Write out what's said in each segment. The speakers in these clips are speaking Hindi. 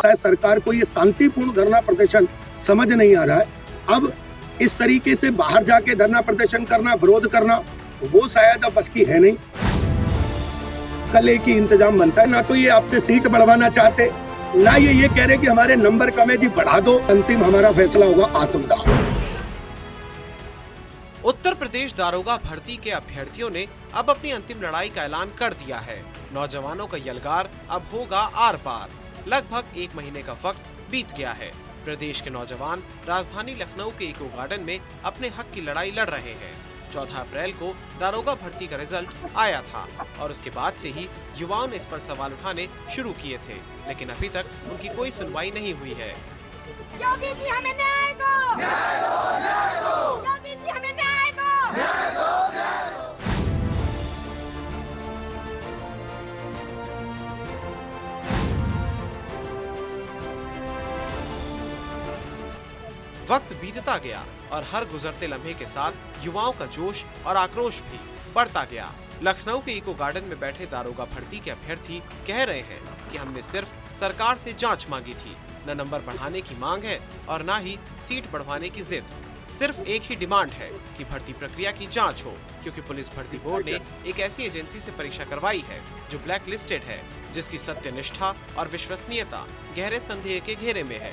शायद सरकार को ये शांतिपूर्ण धरना प्रदर्शन समझ नहीं आ रहा है। अब इस तरीके से बाहर जाके धरना प्रदर्शन करना, विरोध करना, वो शायद अब बस की है नहीं। कल एक ही इंतजाम बनता है, ना तो ये आपसे सीट बढ़वाना चाहते, ना ये कह रहे कि हमारे नंबर कम है जी बढ़ा दो, अंतिम हमारा फैसला होगा आत्मदाह। उत्तर प्रदेश दारोगा भर्ती के अभ्यर्थियों ने अब अपनी अंतिम लड़ाई का ऐलान कर दिया है। नौजवानों का यलगार अब होगा आर पार। लगभग 1 महीने का वक्त बीत गया है। प्रदेश के नौजवान राजधानी लखनऊ के इको गार्डन में अपने हक की लड़ाई लड़ रहे हैं। 14 अप्रैल को दारोगा भर्ती का रिजल्ट आया था और उसके बाद से ही युवाओं ने इस पर सवाल उठाने शुरू किए थे, लेकिन अभी तक उनकी कोई सुनवाई नहीं हुई है। योगी जी हमें न्याय दो, न्याय दो, न्याय दो। योगी जी हमें न्याय दो, न्याय दो, न्याय दो। वक्त बीतता गया और हर गुजरते लम्हे के साथ युवाओं का जोश और आक्रोश भी बढ़ता गया। लखनऊ के इको गार्डन में बैठे दारोगा भर्ती के अभ्यर्थी कह रहे हैं कि हमने सिर्फ सरकार से जांच मांगी थी, न नंबर बढ़ाने की मांग है और न ही सीट बढ़वाने की जिद। सिर्फ एक ही डिमांड है कि भर्ती प्रक्रिया की जांच हो, क्योंकि पुलिस भर्ती बोर्ड ने एक ऐसी एजेंसी से परीक्षा करवाई है जो ब्लैक लिस्टेड है, जिसकी सत्यनिष्ठा और विश्वसनीयता गहरे संदेह के घेरे में है।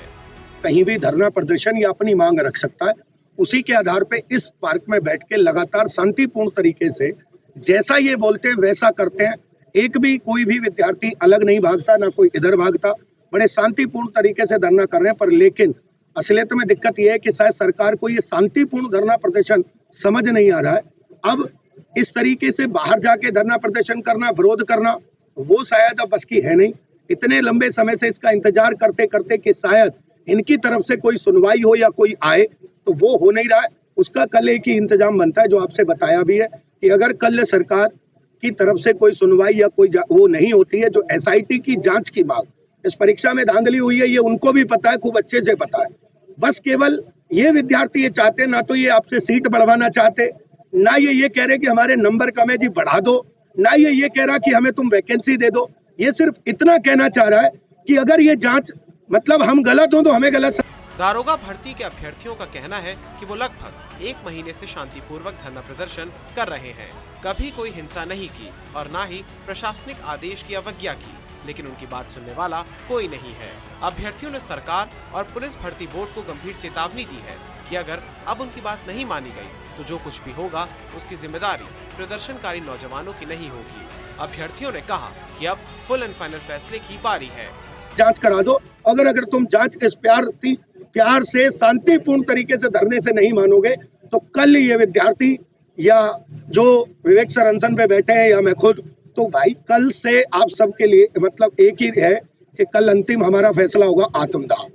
कहीं भी धरना प्रदर्शन या अपनी मांग रख सकता है, उसी के आधार पे इस पार्क में बैठ के लगातार शांतिपूर्ण तरीके से जैसा ये बोलते हैं वैसा करते हैं। एक भी कोई भी विद्यार्थी अलग नहीं भागता, ना कोई इधर भागता, बड़े शांतिपूर्ण तरीके से धरना कर रहे हैं। पर लेकिन असलियत में दिक्कत यह है कि शायद सरकार को ये शांतिपूर्ण धरना प्रदर्शन समझ नहीं आ रहा है। अब इस तरीके से बाहर जाके धरना प्रदर्शन करना, विरोध करना, वो शायद अब बस की है नहीं। इतने लंबे समय से इसका इंतजार करते करते कि शायद इनकी तरफ से कोई सुनवाई हो या कोई आए, तो वो हो नहीं रहा है। उसका कल एक ही इंतजाम बनता है, जो आपसे बताया भी है कि अगर कल सरकार की तरफ से कोई सुनवाई या कोई वो नहीं होती है, जो एसआईटी की जांच की मांग, इस परीक्षा में धांधली हुई है, ये उनको भी पता है, खूब अच्छे से पता है। बस केवल ये विद्यार्थी ये चाहते, ना तो ये आपसे सीट बढ़वाना चाहते, ना ये कह रहे कि हमारे नंबर कम है जी बढ़ा दो, ना ये कह रहा कि हमें तुम वैकेंसी दे दो। ये सिर्फ इतना कहना चाह रहा है कि अगर ये जांच मतलब हम गलत हो तो हमें गलत। दारोगा भर्ती के अभ्यर्थियों का कहना है कि वो लगभग 1 महीने से शांतिपूर्वक धरना प्रदर्शन कर रहे हैं। कभी कोई हिंसा नहीं की और न ही प्रशासनिक आदेश की अवज्ञा की, लेकिन उनकी बात सुनने वाला कोई नहीं है। अभ्यर्थियों ने सरकार और पुलिस भर्ती बोर्ड को गंभीर चेतावनी दी है कि अगर अब उनकी बात नहीं मानी गई तो जो कुछ भी होगा उसकी जिम्मेदारी प्रदर्शनकारी नौजवानों की नहीं होगी। अभ्यर्थियों ने कहा कि अब फुल एंड फाइनल फैसले की बारी है। जांच करा दो, अगर तुम जांच इस प्यार से शांतिपूर्ण तरीके से धरने से नहीं मानोगे, तो कल ये विद्यार्थी या जो विवेक सर अनशन पे बैठे हैं या मैं खुद, तो भाई कल से आप सबके लिए मतलब एक ही है कि कल अंतिम हमारा फैसला होगा आत्मदाह।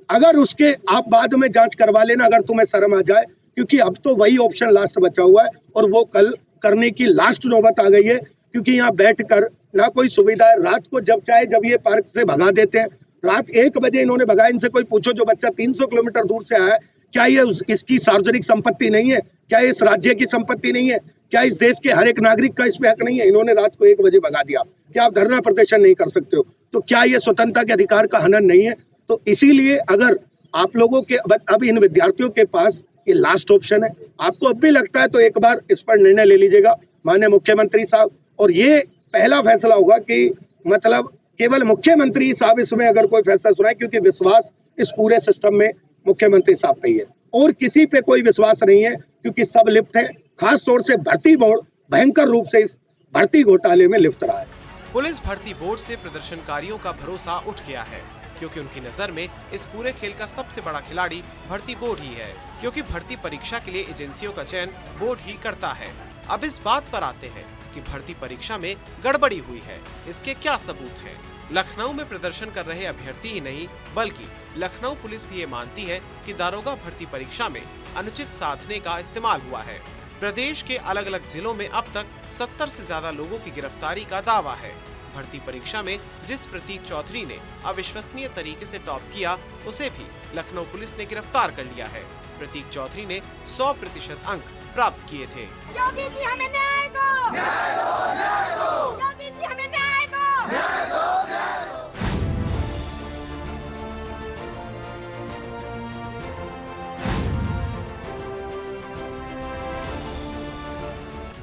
अगर उसके आप बाद में जांच करवा लेना, अगर तुम्हें शर्म आ जाए, क्योंकि अब तो वही ऑप्शन लास्ट बचा हुआ है और वो कल करने की लास्ट नौबत आ गई है। क्योंकि यहाँ बैठ कर ना कोई सुविधा है, रात को जब चाहे जब ये पार्क से भगा देते हैं। रात 1 बजे इन्होंने भगाया। इनसे कोई पूछो जो बच्चा 300 किलोमीटर दूर से आया है, क्या ये इसकी सार्वजनिक संपत्ति नहीं है? क्या इस राज्य की संपत्ति नहीं है? क्या इस देश के हर एक नागरिक का इसमें हक नहीं है? इन्होंने रात को 1 बजे भगा दिया। क्या आप धरना प्रदर्शन नहीं कर सकते हो? तो क्या ये स्वतंत्रता के अधिकार का हनन नहीं है? तो इसीलिए अगर आप लोगों के अब इन विद्यार्थियों के पास ये लास्ट ऑप्शन है, आपको अब भी लगता है तो एक बार इस पर निर्णय ले लीजिएगा माननीय मुख्यमंत्री साहब। और ये पहला फैसला होगा कि मतलब केवल मुख्यमंत्री साहब इसमें अगर कोई फैसला सुनाए, क्योंकि विश्वास इस पूरे सिस्टम में मुख्यमंत्री साहब पे ही है और किसी पे कोई विश्वास नहीं है, क्योंकि सब लिप्त है। खास तौर से भर्ती बोर्ड भयंकर रूप से इस भर्ती घोटाले में लिप्त रहा है। पुलिस भर्ती बोर्ड से प्रदर्शनकारियों का भरोसा उठ गया है, क्योंकि उनकी नजर में इस पूरे खेल का सबसे बड़ा खिलाड़ी भर्ती बोर्ड ही है, क्योंकि भर्ती परीक्षा के लिए एजेंसियों का चयन बोर्ड ही करता है। अब इस बात पर आते हैं कि भर्ती परीक्षा में गड़बड़ी हुई है, इसके क्या सबूत हैं? लखनऊ में प्रदर्शन कर रहे अभ्यर्थी ही नहीं, बल्कि लखनऊ पुलिस भी ये मानती है कि दारोगा भर्ती परीक्षा में अनुचित साधने का इस्तेमाल हुआ है। प्रदेश के अलग अलग जिलों में अब तक 70 से ज्यादा लोगों की गिरफ्तारी का दावा है। भर्ती परीक्षा में जिस प्रतीक चौधरी ने अविश्वसनीय तरीके से टॉप किया, उसे भी लखनऊ पुलिस ने गिरफ्तार कर लिया है। प्रतीक चौधरी ने 100% अंक प्राप्त किए थे। योगी जी हमें न्याय दो, न्याय दो, न्याय दो। योगी जी हमें न्याय दो, न्याय दो, न्याय दो।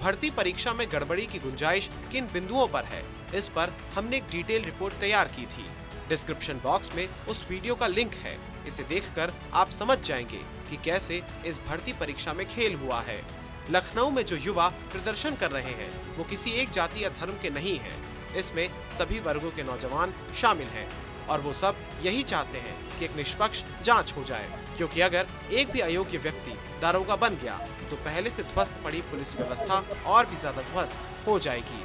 भर्ती परीक्षा में गड़बड़ी की गुंजाइश किन बिंदुओं पर है, इस पर हमने एक डिटेल रिपोर्ट तैयार की थी। डिस्क्रिप्शन बॉक्स में उस वीडियो का लिंक है। इसे देखकर आप समझ जाएंगे कि कैसे इस भर्ती परीक्षा में खेल हुआ है। लखनऊ में जो युवा प्रदर्शन कर रहे हैं वो किसी एक जाति या धर्म के नहीं हैं। इसमें सभी वर्गों के नौजवान शामिल हैं और वो सब यही चाहते हैं कि एक निष्पक्ष जांच हो जाए, क्योंकि अगर एक भी अयोग्य व्यक्ति दारोगा बन गया तो पहले से ध्वस्त पड़ी पुलिस व्यवस्था और भी ज्यादा ध्वस्त हो जाएगी।